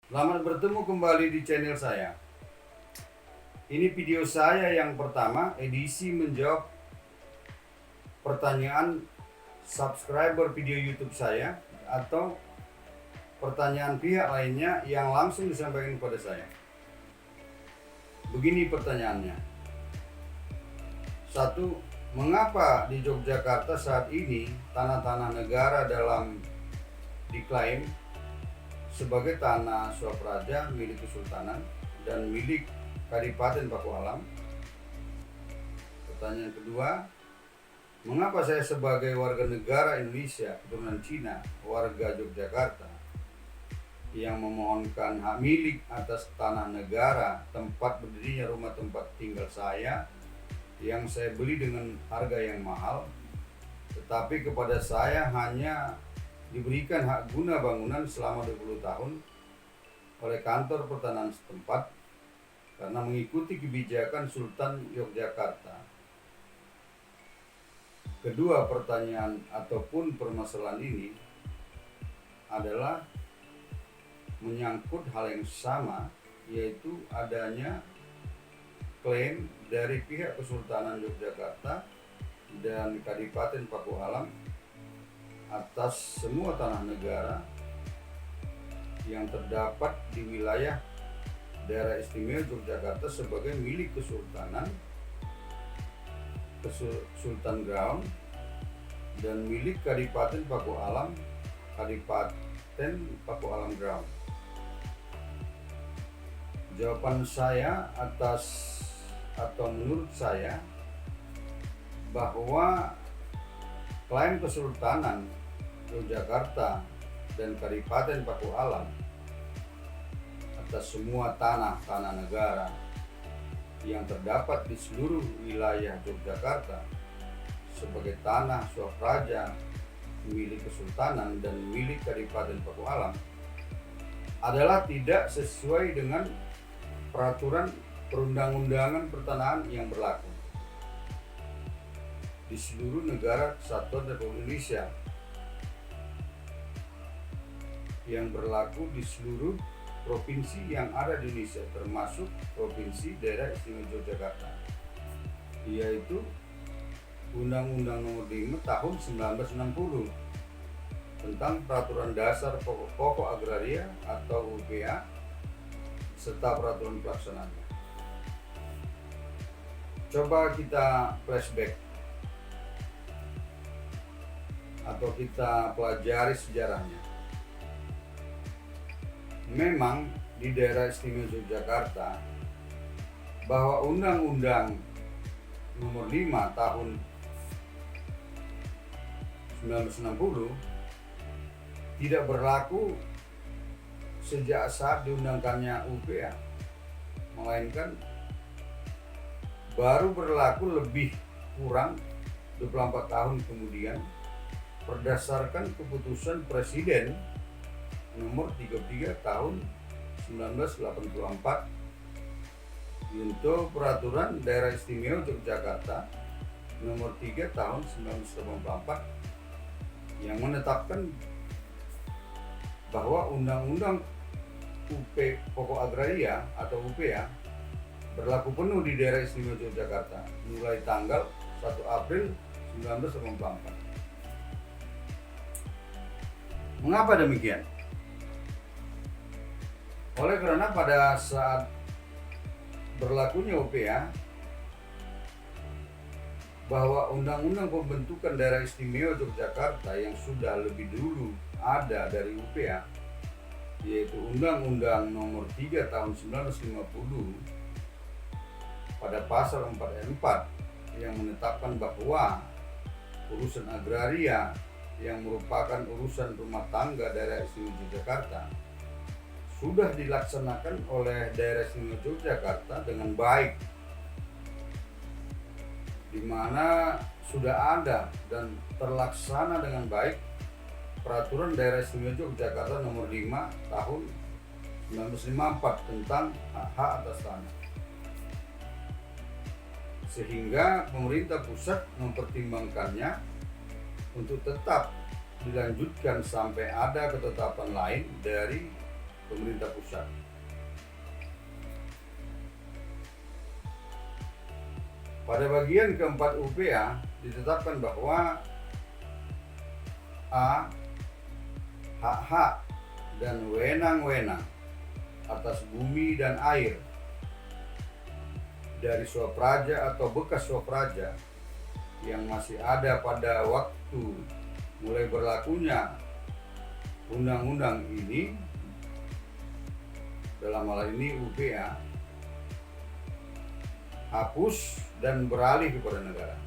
Selamat bertemu kembali di channel saya. Ini video saya yang pertama, edisi menjawab pertanyaan subscriber video YouTube saya atau pertanyaan pihak lainnya yang langsung disampaikan kepada saya. Begini pertanyaannya. 1. Mengapa di Yogyakarta saat ini tanah-tanah negara diklaim sebagai tanah swapraja milik Kesultanan dan milik Kadipaten Pakualam? Pertanyaan kedua, mengapa saya sebagai warga negara Indonesia keturunan Cina, warga Yogyakarta, yang memohonkan hak milik atas tanah negara tempat berdirinya rumah tempat tinggal saya yang saya beli dengan harga yang mahal, tetapi kepada saya hanya diberikan hak guna bangunan selama 20 tahun oleh kantor pertanahan setempat karena mengikuti kebijakan Sultan Yogyakarta. Kedua pertanyaan ataupun permasalahan ini adalah menyangkut hal yang sama, yaitu adanya klaim dari pihak Kesultanan Yogyakarta dan Kadipaten Pakualam atas semua tanah negara yang terdapat di wilayah daerah istimewa Yogyakarta sebagai milik Kesultanan, Sultan Ground, dan milik Kadipaten Pakualam, Kadipaten Pakualam Ground. Jawaban saya menurut saya bahwa klaim Kesultanan Yogyakarta dan Kadipaten Pakualam atas semua tanah negara yang terdapat di seluruh wilayah Yogyakarta sebagai tanah swapraja milik Kesultanan dan milik Kadipaten Pakualam adalah tidak sesuai dengan peraturan perundang-undangan pertanahan yang berlaku di seluruh negara kesatuan Republik Indonesia, yang berlaku di seluruh provinsi yang ada di Indonesia, termasuk Provinsi Daerah Istimewa Yogyakarta, yaitu Undang-Undang Nomor 5 Tahun 1960 tentang Peraturan Dasar Pokok-Pokok Agraria atau UPA serta peraturan pelaksananya. Coba kita flashback atau kita pelajari sejarahnya. Memang di daerah istimewa Yogyakarta bahwa Undang-Undang Nomor 5 Tahun 1960 tidak berlaku sejak saat diundangkannya UPA, melainkan baru berlaku lebih kurang 24 tahun kemudian berdasarkan keputusan Presiden nomor 33 tahun 1984 untuk Peraturan Daerah Istimewa Yogyakarta nomor 3 tahun 1984 yang menetapkan bahwa Undang-Undang Pokok Agraria atau UPA berlaku penuh di daerah istimewa Yogyakarta mulai tanggal 1 April 1984. Mengapa demikian? Oleh karena pada saat berlakunya UPA, bahwa Undang-Undang Pembentukan Daerah Istimewa Yogyakarta yang sudah lebih dulu ada dari UPA, yaitu Undang-Undang Nomor 3 Tahun 1950 pada pasal 4 ayat 4 yang menetapkan bahwa urusan agraria yang merupakan urusan rumah tangga daerah istimewa Yogyakarta sudah dilaksanakan oleh daerah istimewa Yogyakarta dengan baik, di mana sudah ada dan terlaksana dengan baik Peraturan Daerah Istimewa Yogyakarta Nomor 5 Tahun 1954 tentang hak atas tanah. Sehingga pemerintah pusat mempertimbangkannya untuk tetap dilanjutkan sampai ada ketetapan lain dari pemerintah pusat. Pada bagian keempat UPA ditetapkan bahwa A. Hak-hak dan wewenang-wewenang atas bumi dan air dari swapraja atau bekas swapraja yang masih ada pada waktu mulai berlakunya undang-undang ini, dalam hal ini UPA, hapus dan beralih kepada negara.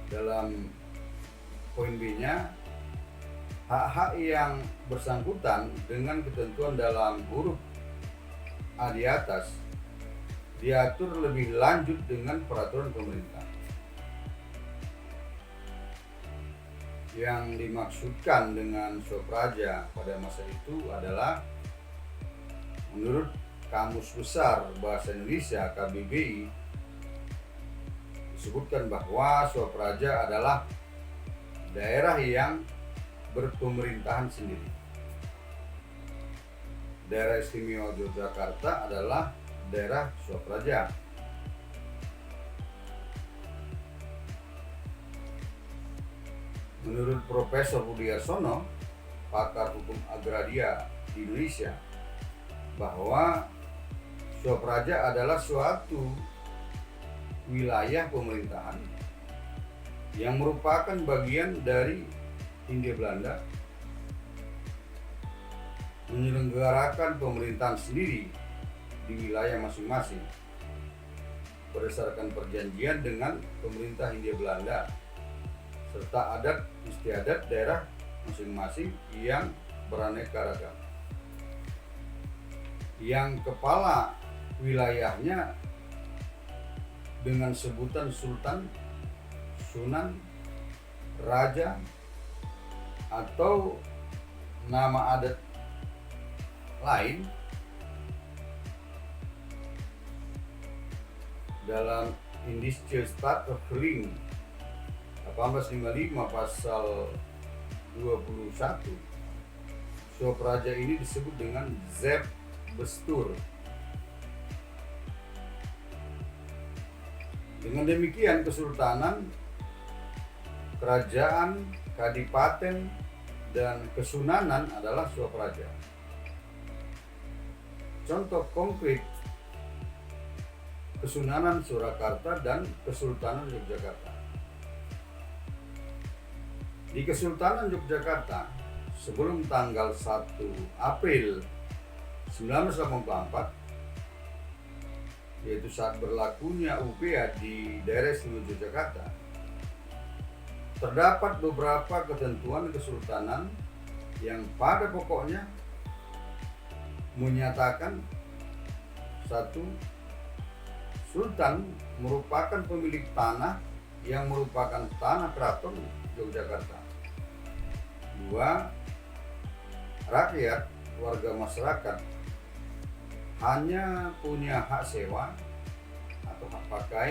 Dalam poin B-nya, hak-hak yang bersangkutan dengan ketentuan dalam huruf A di atas diatur lebih lanjut dengan peraturan pemerintah. Yang dimaksudkan dengan swapraja pada masa itu adalah, menurut Kamus Besar Bahasa Indonesia KBBI, disebutkan bahwa swapraja adalah daerah yang berpemerintahan sendiri. Daerah Istimewa Yogyakarta adalah daerah swapraja. Menurut Profesor Budiarsono, pakar hukum agraria di Indonesia, bahwa swapraja adalah suatu wilayah pemerintahan yang merupakan bagian dari Hindia Belanda menyelenggarakan pemerintahan sendiri di wilayah masing-masing berdasarkan perjanjian dengan pemerintah Hindia Belanda serta adat istiadat daerah masing-masing yang beraneka ragam. Yang kepala wilayahnya dengan sebutan sultan, sunan, raja, atau nama adat lain dalam Indische Staatsrecht 1855 pasal 21, swapraja ini disebut dengan Zerbestur. Dengan demikian, kesultanan, kerajaan, kadipaten, dan kesunanan adalah swapraja. Contoh konkret, Kesunanan Surakarta dan Kesultanan Yogyakarta. Di Kesultanan Yogyakarta, sebelum tanggal 1 April 1984, yaitu saat berlakunya UPA di daerah istimewa Yogyakarta, terdapat beberapa ketentuan kesultanan yang pada pokoknya menyatakan, satu, sultan merupakan pemilik tanah yang merupakan tanah keraton Yogyakarta. Dua, rakyat, warga masyarakat hanya punya hak sewa atau hak pakai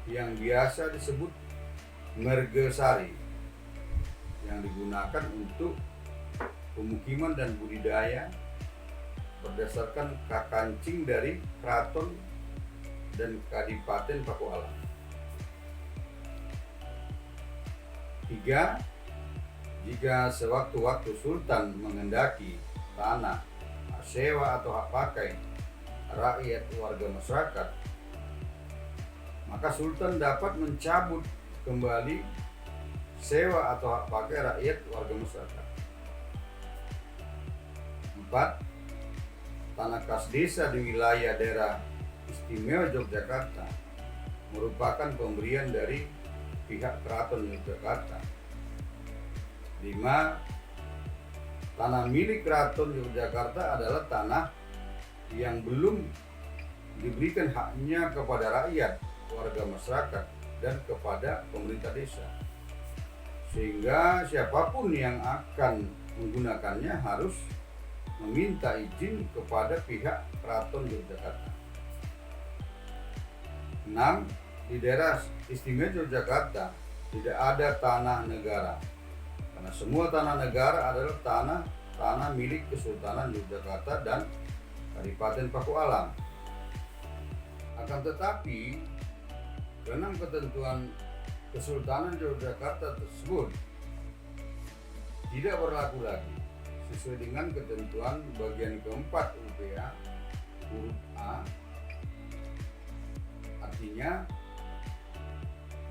yang biasa disebut mergesari, yang digunakan untuk pemukiman dan budidaya berdasarkan kakancing dari keraton dan kadipaten Pakualam. Tiga, jika sewaktu-waktu sultan menghendaki tanah, hak sewa atau hak pakai rakyat warga masyarakat, maka sultan dapat mencabut kembali sewa atau hak pakai rakyat warga masyarakat. Empat, tanah kas desa di wilayah daerah istimewa Yogyakarta merupakan pemberian dari pihak keraton Yogyakarta. 5, tanah milik keraton Yogyakarta adalah tanah yang belum diberikan haknya kepada rakyat, warga masyarakat, dan kepada pemerintah desa, sehingga siapapun yang akan menggunakannya harus meminta izin kepada pihak keraton Yogyakarta. 6, di daerah istimewa Yogyakarta tidak ada tanah negara, karena semua tanah negara adalah tanah tanah milik Kesultanan Yogyakarta dan Kadipaten Pakualam. Akan tetapi, keenam ketentuan Kesultanan Yogyakarta tersebut tidak berlaku lagi sesuai dengan ketentuan bagian keempat UPA huruf A. Artinya,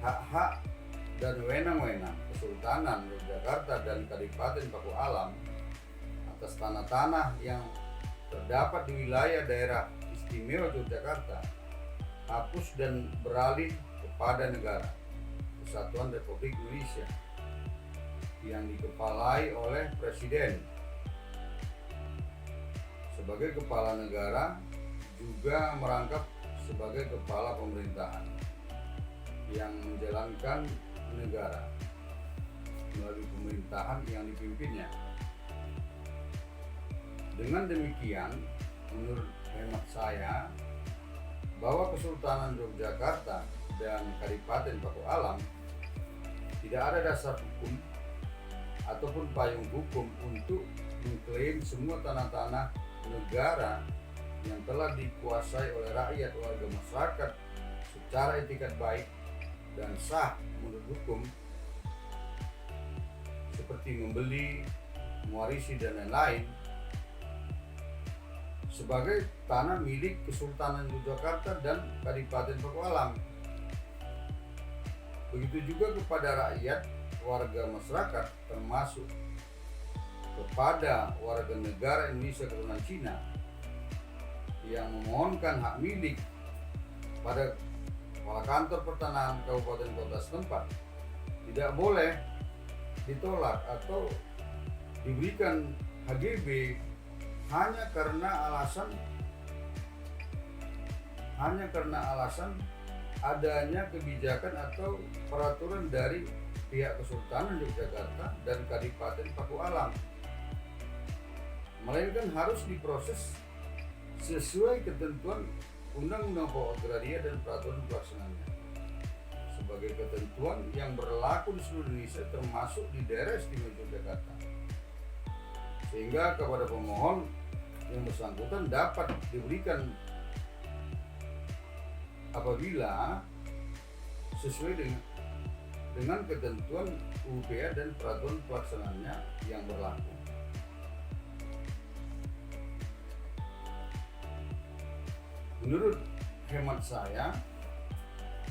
hak-hak dan wewenang-wewenang Kesultanan Yogyakarta dan Kadipaten Pakualam atas tanah-tanah yang terdapat di wilayah daerah istimewa Yogyakarta hapus dan beralih kepada negara Kesatuan Republik Indonesia yang dikepalai oleh Presiden. Sebagai kepala negara juga merangkap sebagai kepala pemerintahan yang menjalankan negara melalui pemerintahan yang dipimpinnya. Dengan demikian, menurut hemat saya, bahwa Kesultanan Yogyakarta dan Kadipaten Pakualam tidak ada dasar hukum ataupun payung hukum untuk mengklaim semua tanah-tanah negara yang telah dikuasai oleh rakyat warga masyarakat secara etikat baik dan sah menurut hukum, seperti membeli, mewarisi dan lain-lain, sebagai tanah milik Kesultanan Yogyakarta dan Kadipaten Pakualam. Begitu juga kepada rakyat warga masyarakat, termasuk kepada warga negara Indonesia keturunan Cina yang memohonkan hak milik pada kepala kantor pertanahan kabupaten kota setempat, tidak boleh ditolak atau diberikan HGB hanya karena alasan adanya kebijakan atau peraturan dari pihak Kesultanan Yogyakarta dan Kadipaten Pakualam, melainkan harus diproses sesuai ketentuan Undang-Undang Pokok Agraria dan peraturan pelaksananya sebagai ketentuan yang berlaku di seluruh Indonesia termasuk di daerah istimewa Yogyakarta, sehingga kepada pemohon yang bersangkutan dapat diberikan apabila sesuai dengan ketentuan UPA dan peraturan pelaksanaannya yang berlaku. Menurut hemat saya,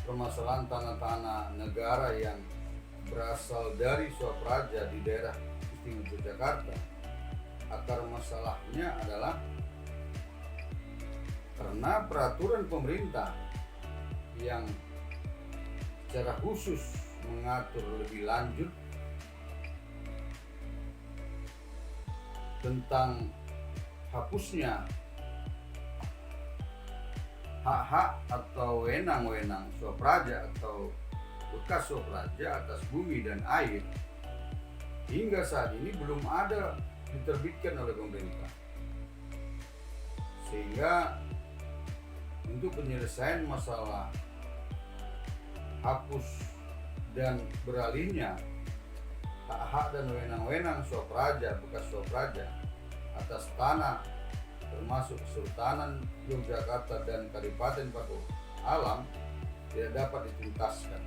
permasalahan tanah-tanah negara yang berasal dari Swapraja di daerah istimewa Yogyakarta, akar masalahnya adalah karena peraturan pemerintah yang secara khusus mengatur lebih lanjut tentang hapusnya hak-hak atau wewenang-wewenang Swapraja atau bekas Swapraja atas bumi dan air hingga saat ini belum ada diterbitkan oleh pemerintah, sehingga untuk penyelesaian masalah hapus dan beralihnya hak-hak dan wewenang-wewenang Swapraja, bekas Swapraja atas tanah termasuk Kesultanan Yogyakarta dan Kadipaten Pakualam tidak dapat dituntaskan.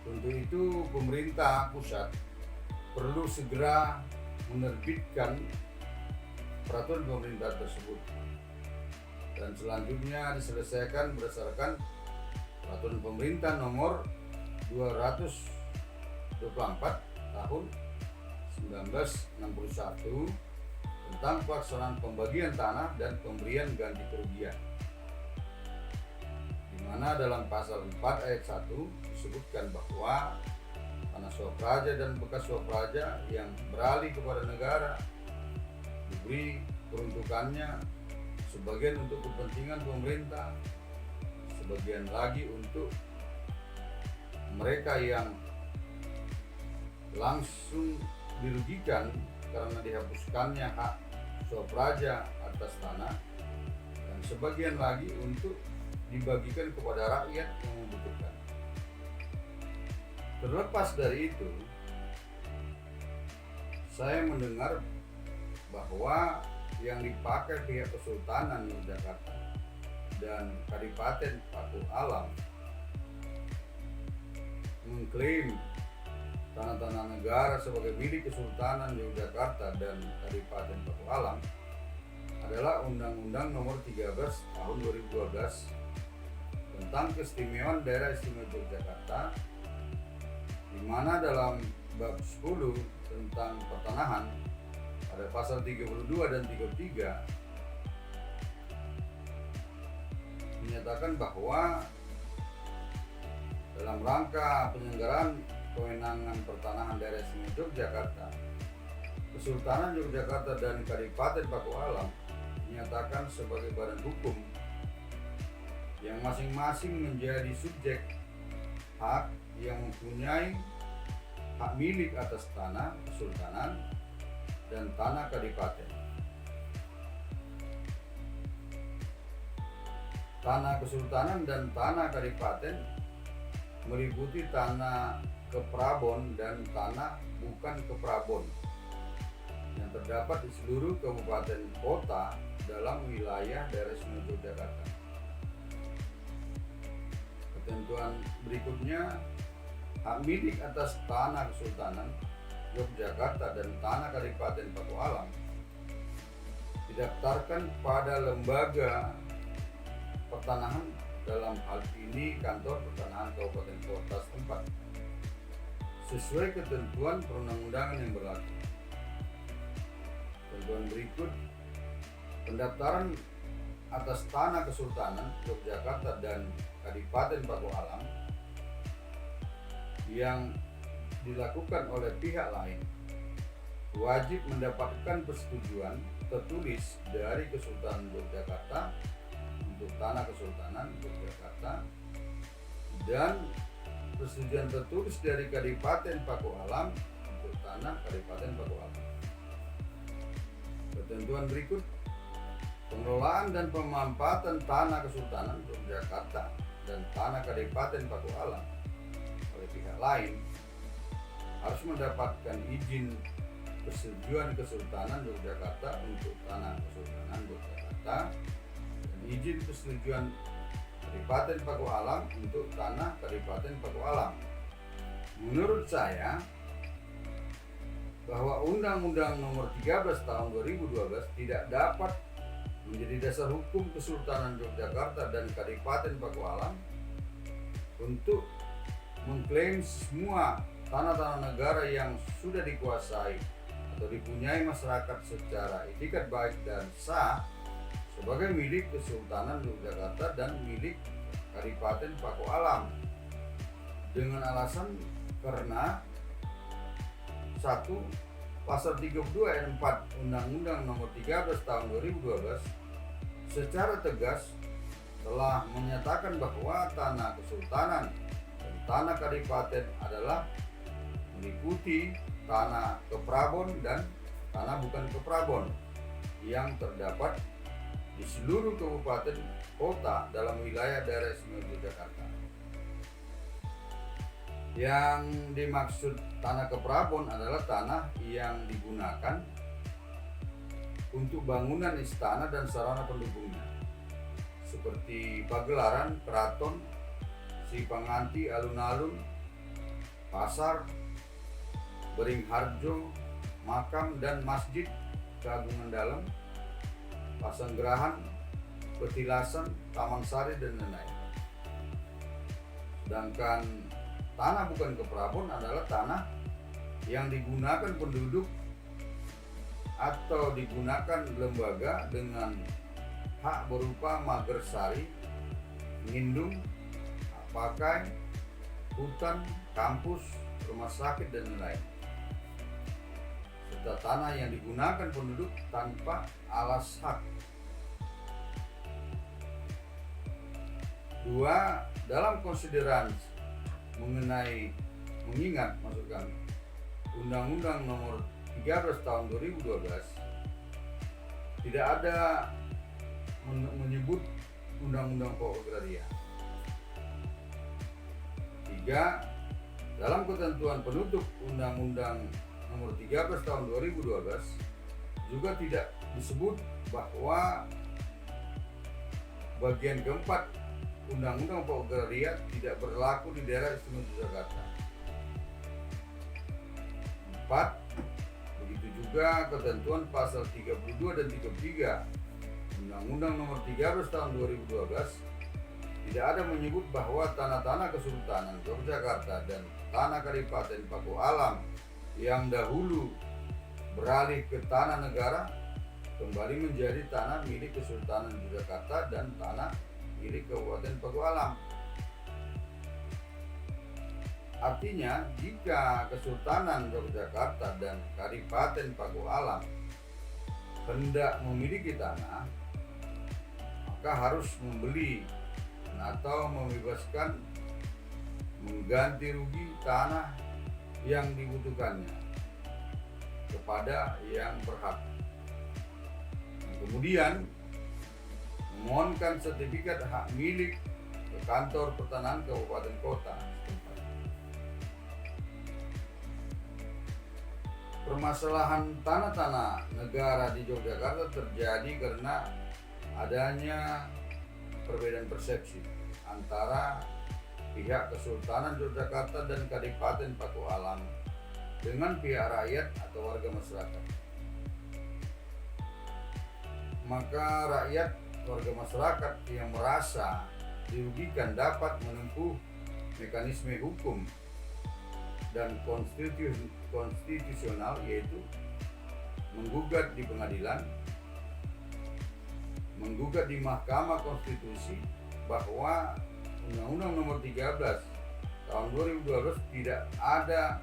Untuk itu pemerintah pusat perlu segera menerbitkan peraturan pemerintah tersebut dan selanjutnya diselesaikan berdasarkan peraturan pemerintah nomor 224 tahun 1961 tentang pelaksanaan pembagian tanah dan pemberian ganti kerugian, di mana dalam pasal 4 ayat 1 disebutkan bahwa tanah Swapraja dan bekas Swapraja yang beralih kepada negara diberi peruntukannya sebagian untuk kepentingan pemerintah, sebagian lagi untuk mereka yang langsung dirugikan karena dihapuskannya hak Swapraja atas tanah, dan sebagian lagi untuk dibagikan kepada rakyat yang membutuhkan. Terlepas dari itu, saya mendengar bahwa yang dipakai pihak Kesultanan Yogyakarta dan Kadipaten Paku Alam mengklaim tanah-tanah negara sebagai milik Kesultanan Yogyakarta dan Kadipaten Paku Alam adalah Undang-Undang Nomor 13 Tahun 2012 tentang Keistimewaan Daerah Istimewa Yogyakarta, di mana dalam bab 10 tentang pertanahan pada pasal 32 dan 33 menyatakan bahwa dalam rangka penyelenggaraan kewenangan pertanahan daerah istimewa Yogyakarta, Kesultanan Yogyakarta dan Kadipaten Paku Alam dinyatakan sebagai badan hukum yang masing-masing menjadi subjek hak yang mempunyai hak milik atas tanah kesultanan dan tanah kadipaten. Tanah kesultanan dan tanah kadipaten meliputi tanah keprabon dan tanah bukan keprabon yang terdapat di seluruh kabupaten kota dalam wilayah daerah istimewa Yogyakarta. Ketentuan berikutnya, hak milik atas tanah Kesultanan Yogyakarta dan tanah Kadipaten Paku Alam didaftarkan pada lembaga pertanahan, dalam hal ini kantor pertanahan kabupaten kota setempat, sesuai ketentuan perundang-undangan yang berlaku. Ketentuan berikut: pendaftaran atas tanah Kesultanan Yogyakarta dan Kadipaten Paku Alam yang dilakukan oleh pihak lain wajib mendapatkan persetujuan tertulis dari Kesultanan Yogyakarta untuk tanah Kesultanan Yogyakarta dan persetujuan tertulis dari Kadipaten Paku Alam untuk tanah Kadipaten Paku Alam. Ketentuan berikut: pengelolaan dan pemampatan tanah Kesultanan Yogyakarta dan tanah Kadipaten Paku Alam oleh pihak lain harus mendapatkan izin persetujuan Kesultanan Yogyakarta untuk tanah Kesultanan Yogyakarta dan izin persetujuan Kadipaten Paku Alam untuk tanah Kadipaten Paku Alam. Menurut saya bahwa Undang-Undang Nomor 13 Tahun 2012 tidak dapat menjadi dasar hukum Kesultanan Yogyakarta dan Kadipaten Paku Alam untuk mengklaim semua tanah-tanah negara yang sudah dikuasai atau dipunyai masyarakat secara itikat baik dan sah sebagai milik Kesultanan Yogyakarta dan milik Kadipaten Paku Alam, dengan alasan karena 1. Pasal 32 ayat 4 Undang-Undang Nomor 13 Tahun 2012 secara tegas telah menyatakan bahwa tanah Kesultanan dan tanah Kadipaten adalah meliputi tanah keprabon dan tanah bukan keprabon yang terdapat di seluruh kabupaten kota dalam wilayah daerah istimewa Yogyakarta. Yang dimaksud tanah keprabon adalah tanah yang digunakan untuk bangunan istana dan sarana pendukungnya, seperti pagelaran, keraton, Sipanganti, alun-alun, pasar, Beringharjo, makam dan masjid keagungan dalam, Pasanggerahan, Petilasan, Taman Sari, dan lain-lain. Sedangkan tanah bukan keprabon adalah tanah yang digunakan penduduk atau digunakan lembaga dengan hak berupa magersari, ngindung, hak pakai, hutan, kampus, rumah sakit, dan lain-lain, serta tanah yang digunakan penduduk tanpa alas hak. 2. Dalam konsiderasi mengingat Undang-Undang Nomor 13 Tahun 2012 tidak ada menyebut Undang-Undang Pokok Agraria. 3. Dalam ketentuan penutup Undang-Undang nomor 13 tahun 2012 juga tidak disebut bahwa bagian keempat Undang-Undang Pokok Agraria tidak berlaku di daerah istimewa Yogyakarta. 4. Begitu juga ketentuan pasal 32 dan 33 Undang-Undang nomor 13 tahun 2012 tidak ada menyebut bahwa tanah-tanah Kesultanan Yogyakarta dan tanah Kadipaten Paku Alam yang dahulu beralih ke tanah negara kembali menjadi tanah milik Kesultanan Yogyakarta dan tanah milik Kabupaten Paku Alam. Artinya, jika Kesultanan Yogyakarta dan Kadipaten Paku Alam hendak memiliki tanah, maka harus membeli atau membebaskan mengganti rugi tanah yang dibutuhkannya kepada yang berhak. Kemudian memohonkan sertifikat hak milik ke kantor pertanahan kabupaten kota setempat. Permasalahan tanah-tanah negara di Yogyakarta terjadi karena adanya perbedaan persepsi antara pihak Kesultanan Yogyakarta dan Kadipaten Paku Alam dengan pihak rakyat atau warga masyarakat. Maka rakyat warga masyarakat yang merasa dirugikan dapat menempuh mekanisme hukum dan konstitusional, yaitu menggugat di pengadilan, menggugat di Mahkamah Konstitusi bahwa Undang-Undang nomor 13 tahun 2012 tidak ada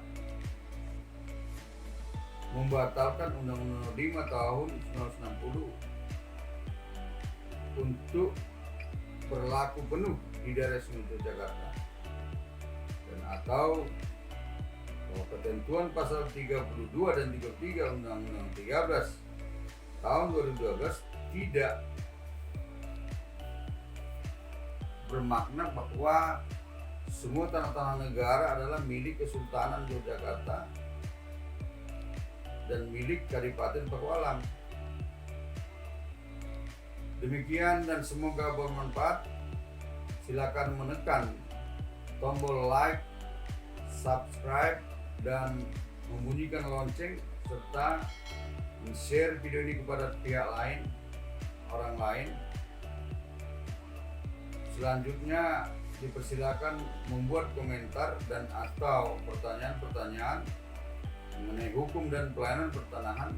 membatalkan Undang-Undang nomor 5 tahun 1960 untuk berlaku penuh di daerah istimewa Jakarta, dan atau bahwa ketentuan pasal 32 dan 33 Undang-Undang 13 tahun 2012 tidak bermakna bahwa semua tanah-tanah negara adalah milik Kesultanan Yogyakarta dan milik Kadipaten Paku Alam. Demikian dan semoga bermanfaat. Silakan menekan tombol like, subscribe, dan membunyikan lonceng serta share video ini kepada pihak lain, orang lain. Selanjutnya dipersilakan membuat komentar dan atau pertanyaan-pertanyaan mengenai hukum dan pelayanan pertanahan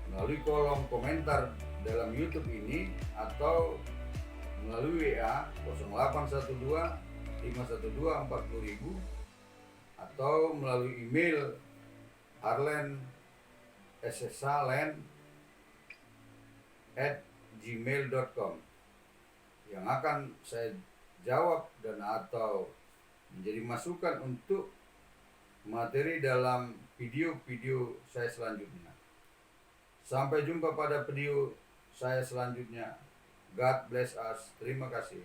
melalui kolom komentar dalam YouTube ini atau melalui WA 0812 512 40.000 atau melalui email harlen@gmail.com yang akan saya jawab dan atau menjadi masukan untuk materi dalam video-video saya selanjutnya. Sampai jumpa pada video saya selanjutnya. God bless us. Terima kasih.